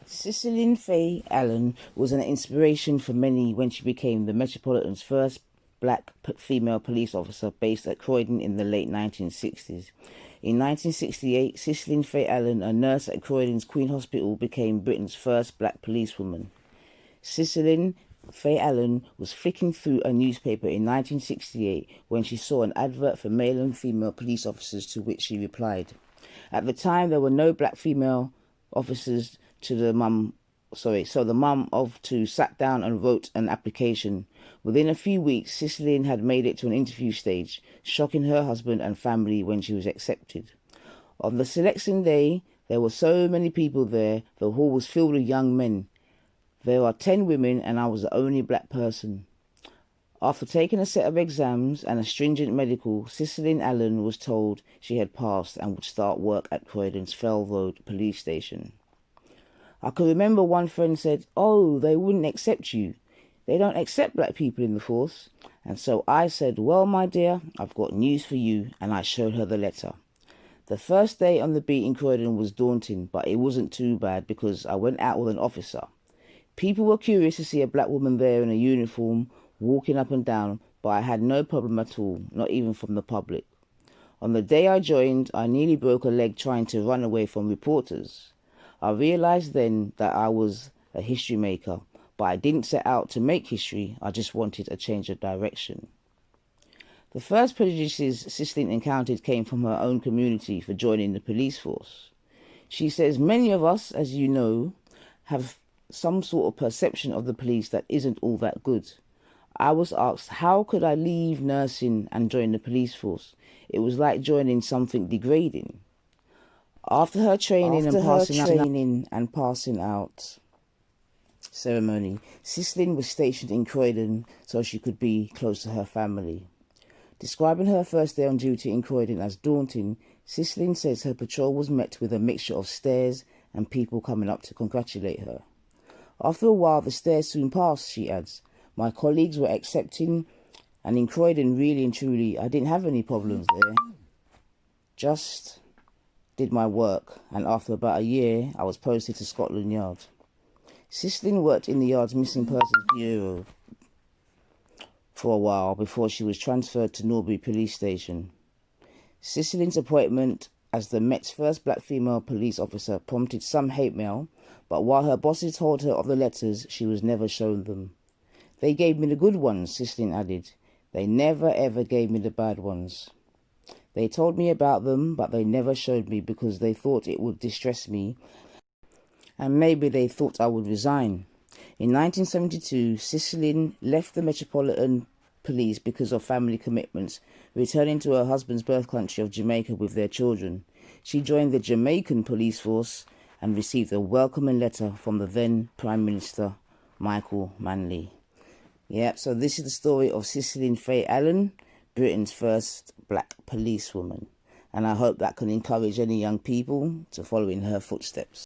Cicely Faye Allen was an inspiration for many when she became the Metropolitan's first black female police officer based at Croydon in the late 1960s. In 1968, Cicely Faye Allen, a nurse at Croydon's Queen Hospital, became Britain's first black policewoman. Cicely Faye Allen was flicking through a newspaper in 1968 when she saw an advert for male and female police officers, to which she replied. At the time, there were no black female officers so the mum of two sat down and wrote an application. Within a few weeks, Cicely had made it to an interview stage, shocking her husband and family when she was accepted. On the selection day, there were so many people there, the hall was filled with young men. There are 10 women and I was the only black person. After taking a set of exams and a stringent medical, Cicely Allen was told she had passed and would start work at Croydon's Fell Road police station. I can remember one friend said, "Oh, they wouldn't accept you. They don't accept black people in the force." And so I said, "Well, my dear, I've got news for you," and I showed her the letter. The first day on the beat in Croydon was daunting, but it wasn't too bad because I went out with an officer. People were curious to see a black woman there in a uniform, walking up and down, but I had no problem at all, not even from the public. On the day I joined, I nearly broke a leg trying to run away from reporters. I realised then that I was a history maker, but I didn't set out to make history, I just wanted a change of direction. The first prejudices Cicely encountered came from her own community for joining the police force. She says, "Many of us, as you know, have some sort of perception of the police that isn't all that good. I was asked how could I leave nursing and join the police force. It was like joining something degrading." After her training and passing out ceremony, Cicely was stationed in Croydon so she could be close to her family. Describing her first day on duty in Croydon as daunting, Cicely says her patrol was met with a mixture of stares and people coming up to congratulate her. After a while, the stares soon passed, she adds. My colleagues were accepting, and in Croydon, really and truly, I didn't have any problems there. Just did my work, and after about a year, I was posted to Scotland Yard. Cicely worked in the Yard's Missing Persons Bureau for a while before she was transferred to Norbury Police Station. Cicely's appointment as the Met's first black female police officer prompted some hate mail, but while her bosses told her of the letters, she was never shown them. They gave me the good ones, Cicely added. They never ever gave me the bad ones. They told me about them, but they never showed me because they thought it would distress me, and maybe they thought I would resign. In 1972, Cicely left the Metropolitan Police because of family commitments, returning to her husband's birth country of Jamaica with their children. She joined the Jamaican police force and received a welcoming letter from the then Prime Minister, Michael Manley. Yep, so this is the story of Cicely Faye Allen, Britain's first black policewoman. And I hope that can encourage any young people to follow in her footsteps.